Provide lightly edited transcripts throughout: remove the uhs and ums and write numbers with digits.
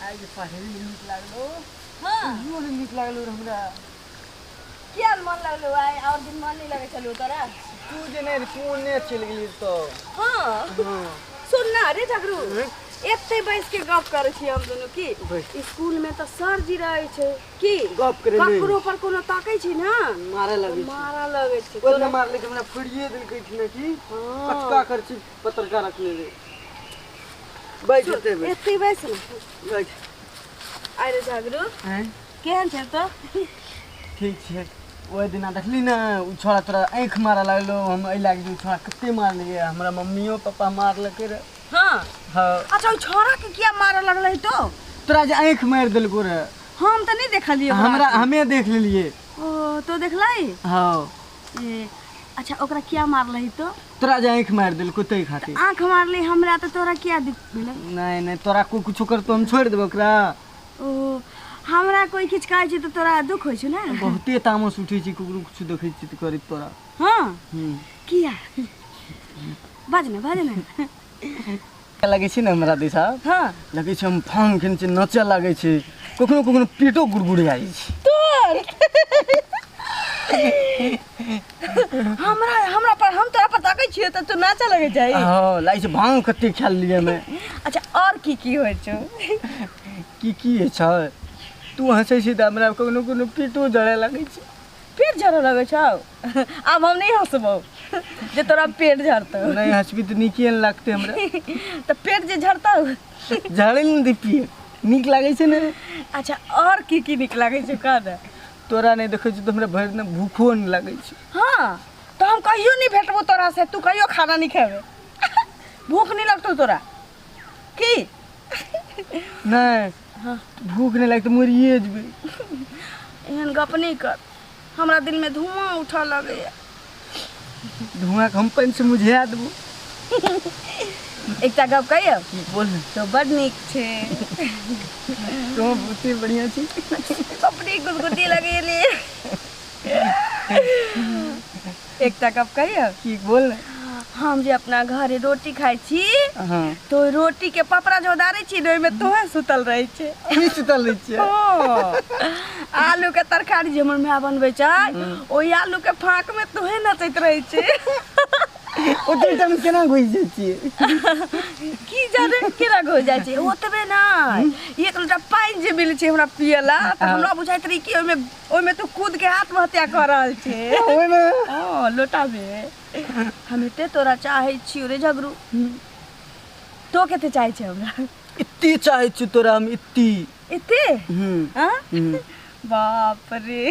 आज पढ़े नीक लागलो। हाँ यो नीक लागलो हमरा। क्या मन लगलो आए और दिन मन नहीं लगे चलो तोरा। तू जे नहीं तू ने चल गेली तो। हाँ सुन ना रे झगड़ू एते बैस के गप करे छी हम दोनों की स्कूल में तो सर जी रहे छे की गप करे नहीं ककरो पर कोनो ताकै छी ना मारे लगे छे कोई ना मार ले हमरा फड़िए दिल कहि छी ना की कचका कर छी पत्रकार रखने रे बैठ जते एते बैस ना बैठ अरे झगड़ू हैं केहन छे तो ठीक छे ओए दिना देखली ना उ छोरा तोरा आंख मारा लागलो हम ए लाग उ छोरा कते मार लिए हमरा मम्मियो पापा मार लके रे। हां हां अच्छा उ छोरा के क्या मारे लगलै तो तोरा जे आंख मार देलको रे हम त नहीं देखलिए हमरा हमें देख लेलिए। ओ तो देखलाई हां ए अच्छा ओकरा क्या मारलही तो तोरा जे आंख मार देलको तै खातिर आंख मारली हमरा तो तोरा क्या दिख भेलै नहीं नहीं तोरा को कुछ कर तो हम छोड़ देबो ओकरा। ओ हमरा कोई खिचकाई छी तो तोरा दुख होय छ ना बहुते तामस उठै छी कुकरू कुछ देखै छी त करी तोरा। हां किया बाज ना लगे छी ना हमरा दिशा हां लगे छी हम फांग खन से नचे लागे छी कखनो कखनो पेटो गुड़गुड़ी आई छी तोर हमरा पर हम तोरा पर ताकै छियै त तू नाचे लगे जाइ। हां लागे छी भांग कते खेल लिए मैं। अच्छा और की होय छ की है छ तू हंसै छी त हमरा कोनो कोनो पेटो जड़े लागे छी। पेट झड़ लगे छ अब हम नहीं हंसबो जे तोरा पेट झड़तो नहीं हंसबी त नीके न लागते हमरा त पेट जे झड़तो झड़े न दी पेट नीक लागे छै ने। अच्छा और की नीक लागे छै का ना तोरा नहीं देखै छी त हमरा भर दिन भूखो न लागे छै। हां तो हम कहियो नहीं भेटबो तोरा से तू कहियो खाना नहीं खाबे भूख नहीं लगतो तोरा की नहीं हां भूख नहीं लगते मरिए जबे एहन गप नहीं कर हमरा दिल में धुआं उठा लगे धुआं हम पानी से मुझिया देबो। एकटा गप कहियो बोल तो बड नीक छे तो बहुते बढ़िया छी अपनी गुदगुदी लगेले एकटा गप कहियो की बोल हम जे अपना घरे रोटी खाई छी हां तो रोटी के पपड़ा जो दारे छी ओय में तोहे सुतल रहे छे की सुतल रहे छी। आलू के तरकारी जे हमर माय बनबै छै ओई आलू के फाक में तोहे नचैत रहे छे ओते टाइम केना घुस जाय छी की जाने केना घुस जाय छे ओतबे नै एक लोटा पानी जे मिल छे हमरा पियला त हमरा बुझाइत रही कि ओय में तू कूद के आत्महत्या कर रहल छे ओय में हां लोटा में हम एते तोरा चाहे छी रे झगड़ू तो केते चाहे छे हमरा इत्ते चाहे छी तोरा हम इत्ते हां बाप रे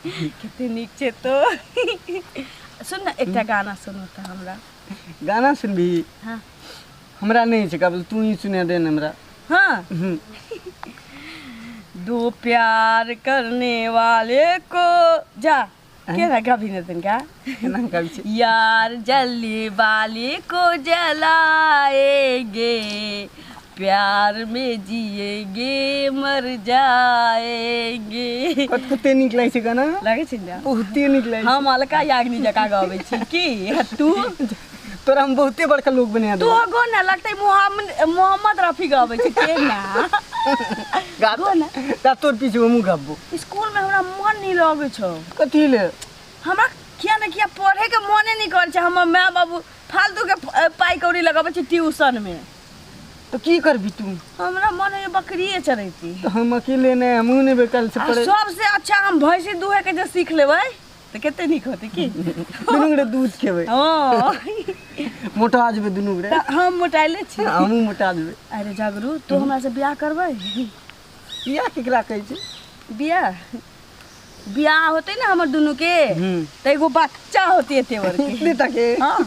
कितने नीक छे तो सुन ना एकटा गाना सुनो त हमरा गाना सुनबी। हां हमरा नहीं छे काबल तू ही सुना दे हमरा। हां दो प्यार करने वाले को जा केना गाबी न तन का केना गाबी छे यार जलने वाले को जलाएंगे प्यार में जिएंगे मर जाएंगे कते नीक लागे छे गाना लागे छे ना बहुते नीक लागे हम अलका याग्नि जका गाबै छी की तू तोरा हम बहुते बड़का लोग बना दे तू गो ना लगतै मोहम्मद रफी गाबै छी केना गाबो ना ता तोर पीछे हमहु गाबो। स्कूल में हमरा मन नहीं लागे छौ कथि ले हमरा किया न किया पढ़े के मने नहीं कर छे हमर माय बाबू फालतू के पाई कौड़ी लगाबै छी ट्यूशन में तो की करबी तू हमरा मन है बकरिए चरैती तो हम अकेले ने हमहु ने बेकल से पड़े सबसे अच्छा हम भैंसी दुहे के जे सीख लेबै तो केते नीक होते की दुनु रे दूध खेबै हां मोटा आजबे दुनु रे हम मोटाइले छी हमहु मोटा देबै। अरे झगड़ू तो हमरा से बियाह करबै बियाह केकरा कहै छै बियाह होते ना हमर दुनु के त एगो बच्चा होती तेवर के बेटा के हां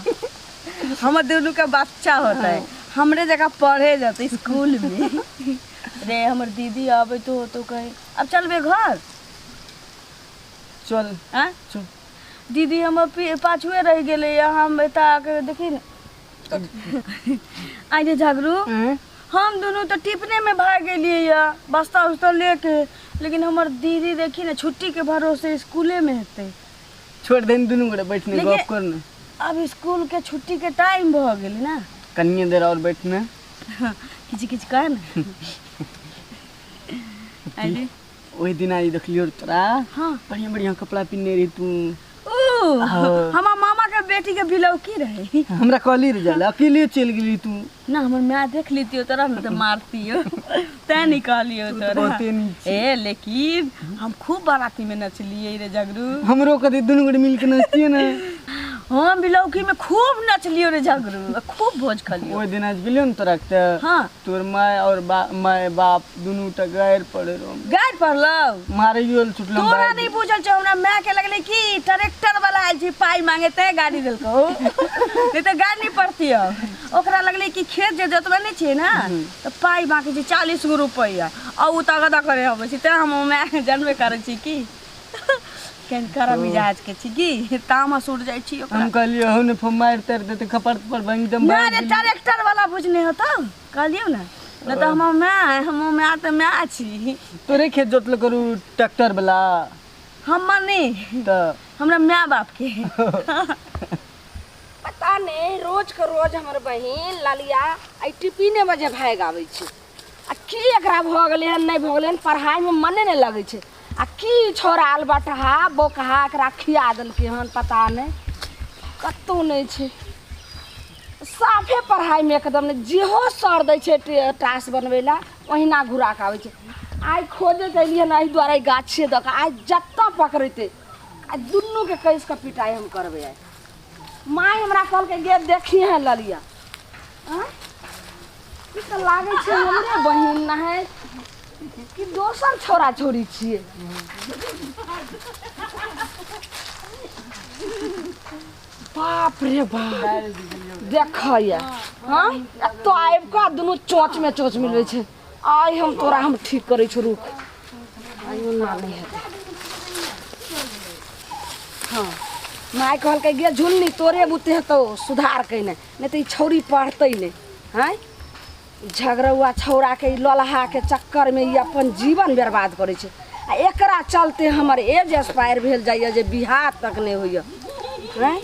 हमर दुनु का बच्चा होता है हमरे जगह पढ़े जाते स्कूल में रे हमर दीदी आवे तो कहे अब चलबे घर चल हां चल दीदी हमर पाछुए रह गेले हम बेटा के देखी न आई रे झगड़ू हम दोनों तो टिपने में भाग गेलिए या बस्ता उस्ता लेके लेकिन हमर दीदी देखी ना छुट्टी के भरोसे स्कूले में हेते छोड़ देन दुनु गोटे बैठने गप करने अब स्कूल के छुट्टी के टाइम भ गेल ना कन्या देर और बैठने किछ किछ कह ना आइडी ओही दिन आई देखलियो तोरा हाँ बढ़िया बढ़िया कपड़ा पिन्ने रही तू हमार मामा के बेटी के बिलौकी रहे हमरा कहली रे जाला अकेले चल गेली तू ना हमर मैं देख लीती तोरा न तो मारती तै निकालियो तोरा बहुते नीच ए लेकिन हम खूब बाराती में नचलिए रे जगरू हमरो कदी दुनु गोटे मिल के नचतिए ना हम बिलौकी में खूब नचलियो रे जगरू खूब भोज खलियो ओही दिन आज गेलियो न तोरा के हाँ तोर माय और माय बाप दुनु टा गायर पड़े रो गाय पड़लो मारियो छुटलो तोरा नहीं पूछल छ हमरा मैं के लगले कि ट्रैक्टर वाला आइल छी पाई मांगे ते गाड़ी देलको नहीं तो गाड़ी नहीं पड़ती ओकरा लगले कि खेत जे जोतबे नहीं छी ना तो पाई मांगे छी 40 गो रुपया आ उ तगदा करे होबे छी ते हम मैं जानबे करे छी की केन करा मिजाज के छी की तामस उड़ जाय छी ओकरा हम कहलियो हने फमार तर देते खपर पर बंगदम ना रे ट्रैक्टर वाला बुझने हो तो कहलियो ना न तो हम मैं तो मैं छी तोरे खेत जोतल करू ट्रैक्टर वाला हम नहीं त हमरा माँ बाप के पता नहीं रोज के रोज हमर बहिन लालिया आई टिफिने बजे भाग आवे छै आ की एकरा भ गेलै हन नहीं भ गेलै हन पढ़ाई में मने नहीं लगे छै आ की छोरा अलबटहा बोकहा एकरा खिया देलकै हन पता नहीं कतौ नहीं छै साफे पढ़ाई में एकदम नहीं जेहो सर दै छै टास्क बनबै ला ओहिना घुरा के आवे छै आई खोजे गेलिए ना एहि द्वारा गाछे द के आई जत्ता पकड़ते आ दुनू के कैस के पिटाई हम करबे आई माय हमरा कहल के गे देखी है ललिया हां ई त लागे छै हमरे बहिन ना है कि दोसर छोरा छोरी छिए बाप रे बाप देखैया हां तो आइब का दुनू चोंच में चोंच मिलबै छै आई हम तोरा हम ठीक करै छी रुक आइयो ना नहीं है हाँ माय कहल के गे झुलनी तोरे बुते है तो सुधार के नहीं तो छौरी पढ़ते नहीं हैं झगड़ुआ छौरा के ललहा के चक्कर में ये अपन जीवन बर्बाद करे छै आ एकरा चलते हमर एज एक्सपायर भेल जाइए जे बिहार तक नहीं होइए हैं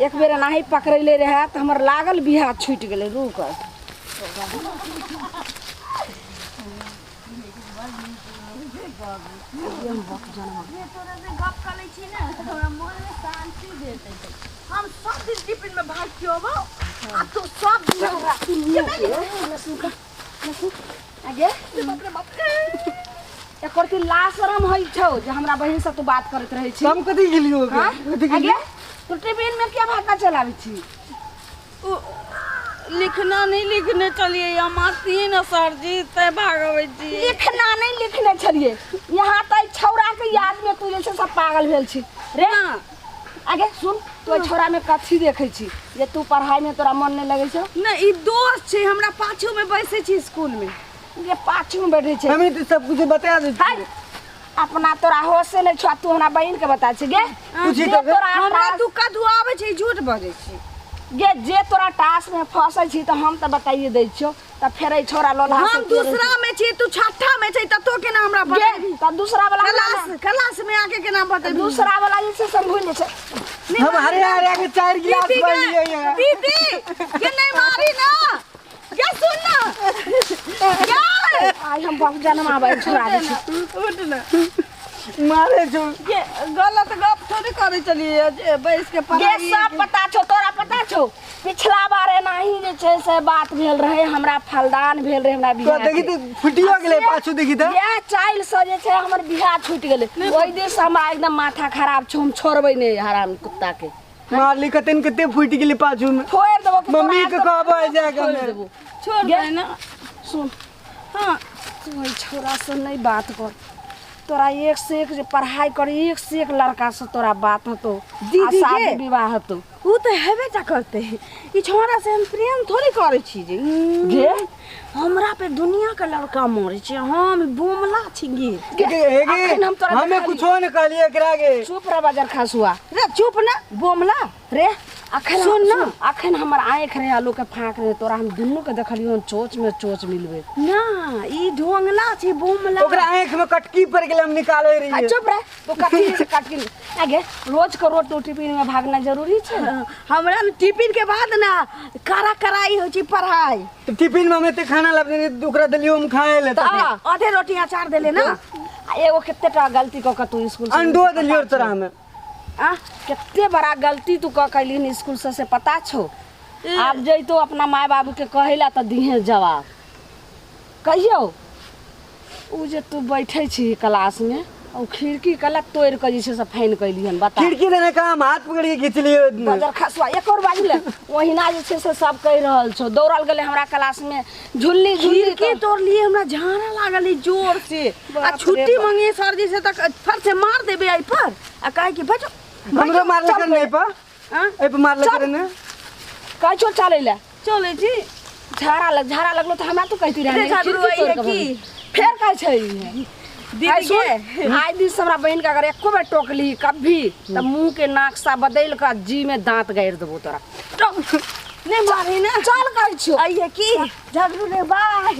एक बेर नाही पकड़ले रहे तो हमर लागल बिहार छूट गेले रुक हम सब दिन टिफिन में भाग के होबो आ तो सब दिन आगे एकर ती लाशरम होई छौ जे हमरा बहिन से तू बात करत रहै छी हम कथि गेलियो आगे तू टिफिन में क्या भाषा चलाबै छी लिखना नहीं लिखने चलिए यहाँ तीन सर जी तय भागवे जी लिखना नहीं लिखने छलिए यहाँ तक छौरा के याद में तू जैसे सब पागल भेल छी रे आगे सुन तू छौरा में कथी देखै छी जे तू पढ़ाई में तोरा मन नहीं लगे छौ ना ई दोस्त छै हमरा पाछू में बैसे छी स्कूल में ये पाछू में बैठे छे हमें तो सब कुछ बता दे अपना तोरा होश से नहीं छौ तू हमरा बहिन के बता छी गे पूछी तो तोरा हमरा दुक्का दुआवे छै झूठ बजै छी गे जे तोरा टास्क में फंसै छी त हम त बताइए दै छियो त फेर ए छोरा लोला हम दूसरा में छी तू छठा में छै त तो के नाम हमरा गे बता त दूसरा वाला क्लास में आके के नाम बता दूसरा वाला जैसे सब भूल छै हम हरे हरे के 4 गिलास पी लिए यार दीदी के नहीं मारी ना ये सुन ना यार आई हम बाप जन्म आबै छोरा दे छी उठ ना मारे जो ये गलत गप थोड़ी करे चलिए जे बैस के गे पढ़ाई सब पता छौ तोरा पता छौ पिछला बार एनाही जे छै से बात भेल रहे हमरा फलदान भेल रहे हमरा तो बियाह देखी तो फुटियो गेले पाछू देखी त ये चाइल से जे छै हमर बियाह छूट गेले ओइ दिन से हमरा एकदम माथा खराब छौ हम छोड़बै नै हराम कुत्ता के मार ली कतन कते फुट गेले पाछू में फोड़ देबो मम्मी के कहबो जाके देबो छोड़ दे ना सुन हां तू ओइ छोरा से नहीं बात कर तोरा एक से एक जे पढ़ाई कर एक से एक लड़का से तोरा बात हतो दीदी शादी के विवाह हतो वो तो हेबे जा करते ई छोरा से हम प्रेम थोड़ी करे छी जे गे हमरा पे दुनिया का लड़का मरे छै हम बोमला छी गे अखन हम तोरा हमें कुछो न कहलिए एकरा गे चुप रे बाजार खासुआ रे चुप ना बोमला रे अखन सुन ना अखन हमर आंख रे आलू के फाक रे तोरा हम दुन्नु के देखलियो चोच में चोच मिलबे ना ई ढोंगला छी बोमला ओकरा आंख में कटकी पड़ गेले हम निकाले रही चुप रे तो कथी से काट के आगे रोज को रोज तो टिफिन में भागना जरूरी छै हमरा टिफिन के बाद ना करा कराई हो छी पढ़ाई तो टिफिन में हमें ते खाना ला ओकरा दलियो हम खाए ले आधे रोटी अचार देले ना एगो कितने टा गलती क तू स्कूल से अंडो दिलियो तोरा हमें आ कितने बड़ा गलती तू क कैली स्कूल से पता छो। आप जइतो अपना माय बाबू के कहेला तो दिहे जवाब कहियो। उ जे तू बैठे छी क्लास में और खिड़की कला तोड़ के जे से फाइन कैली हन बता। खिड़की देने का हम हाथ पकड़ के खींच लियो बजर खसवा एक और बाजू ले वही ना जे से सब कह रहल छो। दौड़ल गेले हमरा क्लास में झुल्ली खिड़की तोड़ लिए हमरा झाड़ा लागल जोर से आ छुट्टी मांगे सर जी से तक फर से मार देबे आई पर आ कहे कि बचो हमरो मार ले कर नहीं पा हां ए पे मार ले करे ने कह छो चले ले चले जी झाड़ा लगलो तो हमरा तो कहती रहे झाड़ू आई है की फेर कह छै दीदी के आई दिन से हमरा बहन का अगर एको बार टोकली कभी त मुंह के नाकसा बदल के जी में दांत गाड़ देबो तोरा। नहीं मारी ना चल कह छो आई है की झगड़ू ने बाहर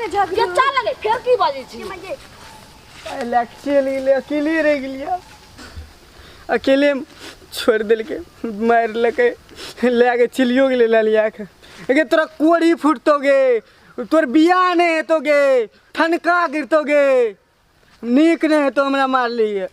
झगड़ू के चल लगे फेर की बाजे छी इलेक्शन ले अकेले रह गेलिया अकेले छोड़ दिल के मार लके ले के चिलियो के ले लिया के तोरा कोड़ी फुटतोगे तोर बिया नहीं हेतोगे ठनका गिरतोगे नीक नहीं तो हमरा मार लिए